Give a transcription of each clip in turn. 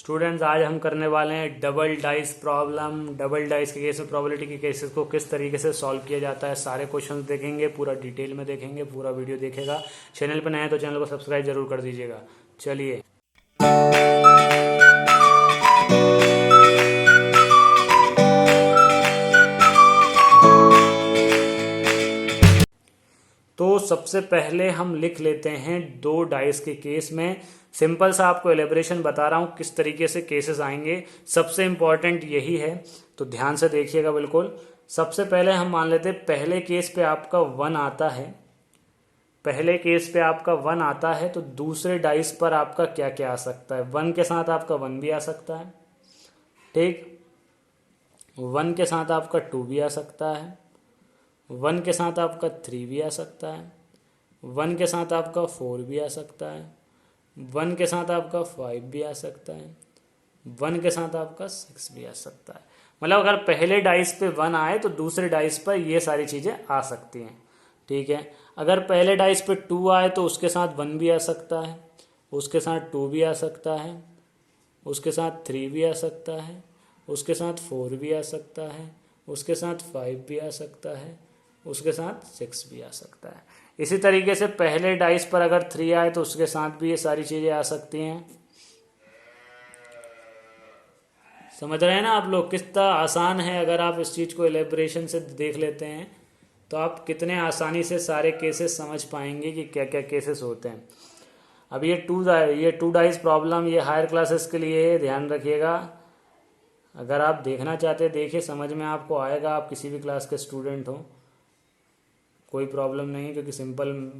Students आज हम करने वाले हैं double dice problem. Double dice के केस में प्रोबेबिलिटी के केसेस को किस तरीके से सॉल्व किया जाता है, सारे क्वेश्चंस देखेंगे, पूरा डिटेल में देखेंगे, पूरा वीडियो देखेगा। चैनल पर नए हैं तो चैनल को सब्सक्राइब जरूर कर दीजिएगा। चलिए तो सबसे पहले हम लिख लेते हैं दो डाइस के केस में। सिंपल सा आपको एलेबरेशन बता रहा हूं किस तरीके से केसेस आएंगे, सबसे इंपॉर्टेंट यही है, तो ध्यान से देखिएगा बिल्कुल। सबसे पहले हम मान लेते हैं पहले केस पे आपका 1 आता है, पहले केस पे आपका 1 आता है, तो दूसरे डाइस पर आपका क्या क्या आ सकता है। 1 के साथ आपका 1 भी आ सकता है, ठीक। 1 के साथ आपका 2 भी आ सकता है, 1 के साथ आपका 3 भी आ सकता है, 1 के साथ आपका 4 भी आ सकता है, 1 के साथ आपका 5 भी आ सकता है, 1 के साथ आपका 6 भी आ सकता है। मतलब अगर पहले डाइस पे 1 आए तो दूसरे डाइस पर ये सारी चीज़ें आ सकती हैं, ठीक है। अगर पहले डाइस पे 2 आए तो उसके साथ 1 भी आ सकता है, उसके साथ 2 भी आ सकता है, उसके साथ 3 भी आ सकता है, उसके साथ 4 भी आ सकता है, उसके साथ 5 भी आ सकता है, उसके साथ 6 भी आ सकता है। इसी तरीके से पहले डाइस पर अगर 3 आए तो उसके साथ भी ये सारी चीज़ें आ सकती हैं। समझ रहे हैं ना आप लोग कितना आसान है। अगर आप इस चीज़ को एलेबरेशन से देख लेते हैं तो आप कितने आसानी से सारे केसेस समझ पाएंगे कि क्या क्या केसेस होते हैं। अब ये टू डाइस प्रॉब्लम ये हायर क्लासेस के लिए ध्यान रखिएगा। अगर आप देखना चाहते हैं देखिए, समझ में आपको आएगा, आप किसी भी क्लास के स्टूडेंट हो, कोई प्रॉब्लम नहीं, क्योंकि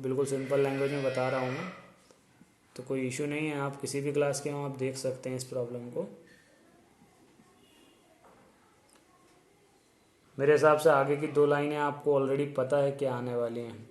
बिल्कुल सिंपल लैंग्वेज में बता रहा हूँ मैं, तो कोई इशू नहीं है। आप किसी भी क्लास के हो, आप देख सकते हैं इस प्रॉब्लम को। मेरे हिसाब से आगे की 2 लाइनें आपको ऑलरेडी पता है क्या आने वाली हैं।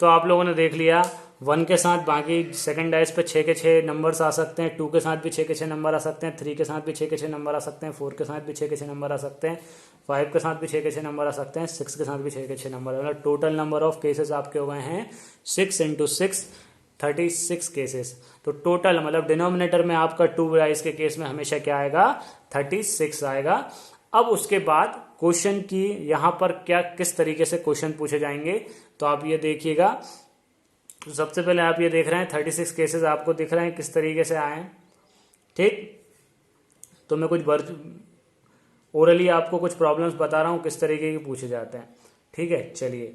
तो आप लोगों ने देख लिया, 1 के साथ बाकी सेकंड डाइस पे 6 के 6 नंबर्स आ सकते हैं, 2 के साथ भी 6 के 6 नंबर आ सकते हैं, 3 के साथ भी 6 के 6 नंबर आ सकते हैं, 4 के साथ भी 6 के 6 नंबर आ सकते हैं, 5 के साथ भी 6 के 6 नंबर आ सकते हैं, 6 के साथ भी 6 के 6 नंबर। मतलब टोटल नंबर ऑफ केसेस आपके हो गए हैं 6 × 6 36 केसेस। तो टोटल मतलब डिनोमिनेटर में आपका 2 डाइस के केस में हमेशा क्या आएगा, 36 आएगा। अब उसके बाद क्वेश्चन की यहाँ पर क्या किस तरीके से क्वेश्चन पूछे जाएंगे, तो आप ये देखिएगा। तो सबसे पहले आप ये देख रहे हैं 36 केसेस आपको दिख रहे हैं किस तरीके से आए हैं, ठीक। तो मैं कुछ ओरली आपको कुछ प्रॉब्लम्स बता रहा हूँ किस तरीके के पूछे जाते हैं, ठीक है। चलिए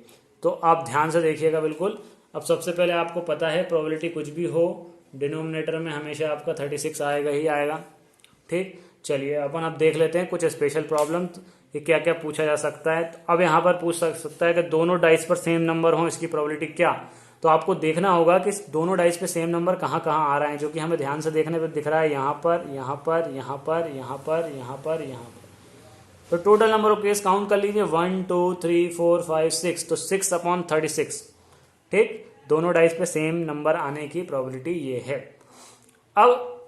तो आप ध्यान से देखिएगा बिल्कुल। अब सबसे पहले आपको पता है प्रोबेबिलिटी कुछ भी हो डिनोमिनेटर में हमेशा आपका 36 आएगा ही आएगा, ठीक। चलिए अपन अब देख लेते हैं कुछ स्पेशल प्रॉब्लम कि क्या क्या पूछा जा सकता है। तो अब यहाँ पर पूछ सकता है कि दोनों डाइस पर सेम नंबर हो, इसकी प्रोबेबिलिटी क्या। तो आपको देखना होगा कि दोनों डाइस पे सेम नंबर कहाँ कहाँ आ रहे हैं, जो कि हमें ध्यान से देखने पर दिख रहा है यहाँ पर, यहाँ पर, यहाँ पर, यहाँ पर, यहाँ पर, यहाँ पर। तो total number of case count कर लीजिए 1 2 3 4 5 6, तो 6/36, ठीक। दोनों डाइस पे सेम नंबर आने की प्रोबेबिलिटी ये है। अब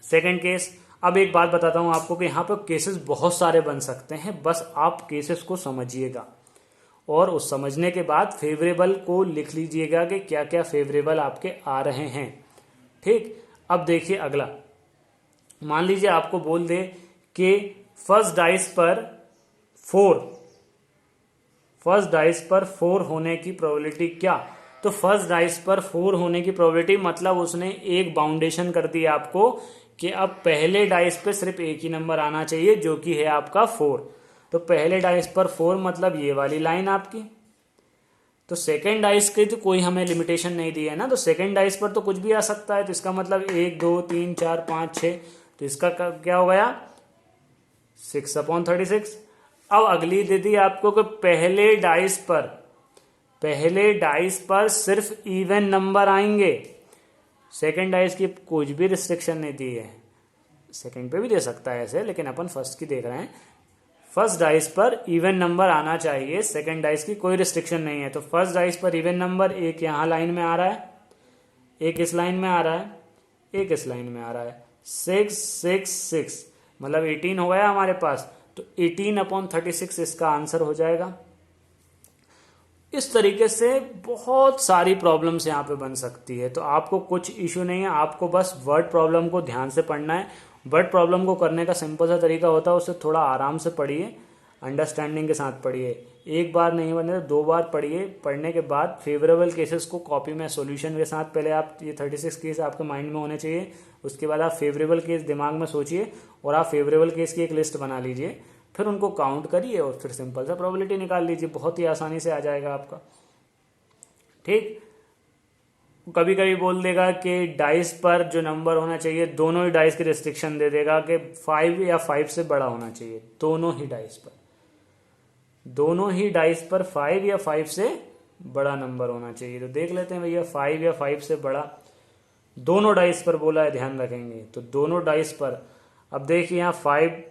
सेकंड केस, अब एक बात बताता हूं आपको कि यहाँ पे केसेस बहुत सारे बन सकते हैं, बस आप केसेस को समझिएगा और उस समझने के बाद फेवरेबल को लिख लीजिएगा कि क्या क्या फेवरेबल आपके आ रहे हैं, ठीक। अब देखिए अगला, मान लीजिए आपको बोल दे कि फर्स्ट डाइस पर 4 होने की प्रोबेबिलिटी क्या। तो फर्स्ट डाइस पर 4 होने की प्रोबेबिलिटी मतलब उसने एक बाउंडेशन कर दी आपको कि अब पहले डाइस पे सिर्फ एक ही नंबर आना चाहिए जो कि है आपका 4। तो पहले डाइस पर 4 मतलब ये वाली लाइन आपकी। तो सेकेंड डाइस की तो कोई हमें लिमिटेशन नहीं दी है ना, तो सेकेंड डाइस पर तो कुछ भी आ सकता है। तो इसका मतलब 1 2 3 4 5 6, तो इसका क्या हो गया 6/36। अब अगली दे दी आपको कि पहले डाइस पर सिर्फ इवन नंबर आएंगे। सेकंड डाइस की कुछ भी रिस्ट्रिक्शन नहीं दी है, सेकंड पे भी दे सकता है ऐसे, लेकिन अपन फर्स्ट की देख रहे हैं। फर्स्ट डाइस पर इवन नंबर आना चाहिए, सेकंड डाइस की कोई रिस्ट्रिक्शन नहीं है। तो फर्स्ट डाइस पर इवन नंबर एक यहाँ लाइन में आ रहा है, एक इस लाइन में आ रहा है, एक इस लाइन में आ रहा है। 6 6 6 मतलब 18 हो गया हमारे पास। तो 18/36 इसका आंसर हो जाएगा। इस तरीके से बहुत सारी प्रॉब्लम्स यहाँ पे बन सकती है। तो आपको कुछ इशू नहीं है, आपको बस वर्ड प्रॉब्लम को ध्यान से पढ़ना है। वर्ड प्रॉब्लम को करने का सिंपल सा तरीका होता है, उससे थोड़ा आराम से पढ़िए, अंडरस्टैंडिंग के साथ पढ़िए। एक बार नहीं बने तो 2 बार पढ़िए। पढ़ने के बाद फेवरेबल केसेस को कॉपी में सॉल्यूशन के साथ, पहले आप ये 36 केस आपके माइंड में होने चाहिए, उसके बाद आप फेवरेबल केस दिमाग में सोचिए और आप फेवरेबल केस की एक लिस्ट बना लीजिए, फिर उनको काउंट करिए और फिर सिंपल सा प्रोबेबिलिटी निकाल लीजिए। बहुत ही आसानी से आ जाएगा आपका। ठीक, कभी कभी बोल देगा कि डाइस पर जो नंबर होना चाहिए, दोनों ही डाइस की रिस्ट्रिक्शन दे देगा कि 5 या 5 से बड़ा होना चाहिए। दोनों ही डाइस पर, दोनों ही डाइस पर 5 या 5 से बड़ा नंबर होना चाहिए। तो देख लेते हैं भैया, 5 या 5 से बड़ा दोनों डाइस पर बोला है, ध्यान रखेंगे। तो दोनों डाइस पर, अब देखिए यहाँ 5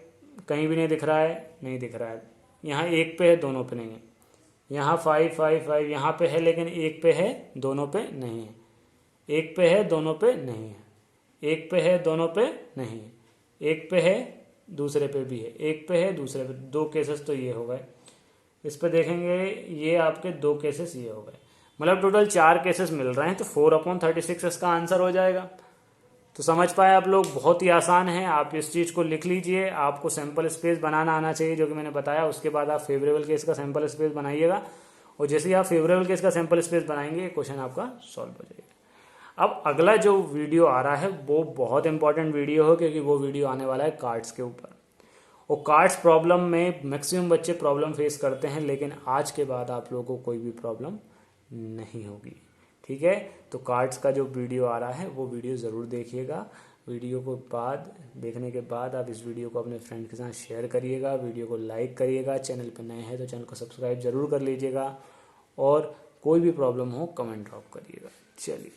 कहीं भी नहीं दिख रहा है, नहीं दिख रहा है। यहाँ एक पे है, दोनों पे नहीं है। यहाँ 5 5 5 यहाँ पे है, लेकिन एक पे है, दोनों पे नहीं है। एक पे है, दोनों पे नहीं है। एक पे है, दोनों पे नहीं है। एक पे है, दूसरे पे भी है। एक पे है, दूसरे पे। 2 केसेस तो ये हो गए। इस पे देखेंगे, ये आपके 2 केसेस ये हो गए, मतलब टोटल 4 केसेस मिल रहे हैं। तो 4/36 इसका आंसर हो जाएगा। तो समझ पाए आप लोग, बहुत ही आसान है। आप इस चीज़ को लिख लीजिए। आपको सैंपल स्पेस बनाना आना चाहिए, जो कि मैंने बताया। उसके बाद आप फेवरेबल केस का सैंपल स्पेस बनाइएगा, और जैसे ही आप फेवरेबल केस का सैंपल स्पेस बनाएंगे, क्वेश्चन आपका सॉल्व हो जाएगा। अब अगला जो वीडियो आ रहा है वो बहुत इंपॉर्टेंट वीडियो है, क्योंकि वो वीडियो आने वाला है कार्ड्स के ऊपर। और कार्ड्स प्रॉब्लम में मैक्सिमम बच्चे प्रॉब्लम फेस करते हैं, लेकिन आज के बाद आप लोगों को कोई भी प्रॉब्लम नहीं होगी। ठीक है, तो कार्ड्स का जो वीडियो आ रहा है वो वीडियो ज़रूर देखिएगा। वीडियो को बाद देखने के बाद आप इस वीडियो को अपने फ्रेंड के साथ शेयर करिएगा, वीडियो को लाइक करिएगा। चैनल पर नए हैं तो चैनल को सब्सक्राइब जरूर कर लीजिएगा, और कोई भी प्रॉब्लम हो कमेंट ड्रॉप करिएगा। चलिए।